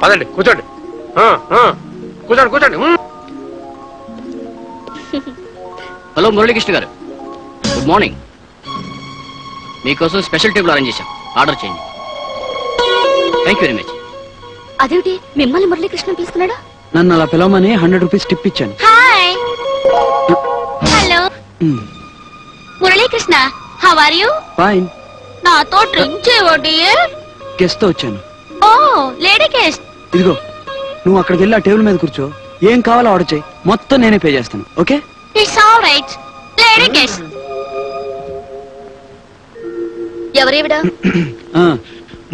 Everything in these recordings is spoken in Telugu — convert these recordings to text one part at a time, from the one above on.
పదండి కూర్చోండి కూర్చోండి కూర్చోండి. Hello Muralikrishna garu, good morning. మీకోసం స్పెషల్ టేబుల్ అరేంజ్ చేశాం, ఆర్డర్ చేయండి. Thank you very much. అదేంటి మిమ్మల్ని మురళీకృష్ణ పిలుస్తున్నాడా? నన్ను అలా పిలవమని 100 రూపీస్ టిప్ ఇచ్చాను. Hi hello Muralikrishna, how are you? Fine. నాతో డ్రింక్ చేయవోటి? గెస్ట్ తో వచ్చాను. ఓ లేడీ గెస్ట్. ఇదిగో నువ్వు అక్కడికి వెళ్ళి ఆ టేబుల్ మీద కూర్చో, ఏం కావాలో ఆర్డర్ చేయి, మొత్తం నేనే పే చేస్తాను. Okay? It's all right. Lady guest. ఎవరేవిడా?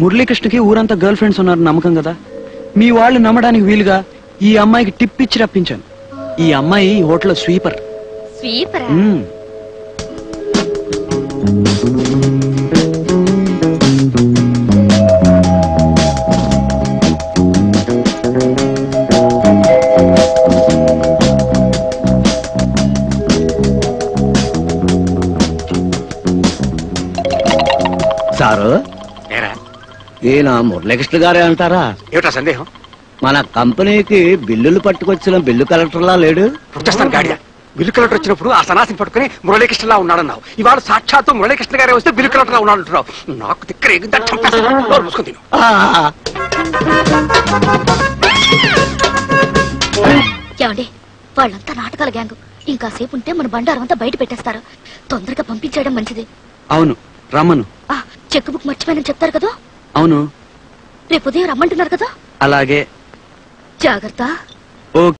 మురళీకృష్ణకి ఊరంతా గర్ల్ ఫ్రెండ్స్ ఉన్నారు నమ్మకం కదా, మీ వాళ్ళు నమ్మడానికి వీలుగా ఈ అమ్మాయికి టిప్ ఇచ్చి రప్పించాను. ఈ అమ్మాయి హోటల్ స్వీపర్. స్వీపర్? సారు, ఈయన మురళీకృష్ణ గారే అంటారా? ఏమిటా సందేహం? మన కంపెనీకి బిల్లులు పట్టుకొచ్చిన బిల్లు కలెక్టర్లా లేడు? ప్రొటెస్తాను గాడియా. బిల్లు కలెక్టర్ వచ్చినప్పుడు ఆ సన్నాసిని పట్టుకుని మురళీకృష్ణలా ఉన్నాడన్నావు. ఇవాళ సాక్షాత్తు మురళీకృష్ణ గారే వస్తే బిల్లు కలెక్టర్లా ఉన్నాడంటున్నావు. నాకు తిక్కర మూసుకుంది. ఏమండి, వాళ్ళంతా నాటకాల గ్యాంగ్. ఇంకాసేపు ఉంటే మన బండారం అంతా బయట పెట్టేస్తారు. తొందరగా పంపించేయడం మంచిది. అవును, రమ్మను. చెక్ బుక్ మర్చిపోయానని చెప్తారు కదా? అవును. రేపు ఉదయం రమ్మంటున్నారు కదా? అలాగే. జాగ్రత్త. ఓకే.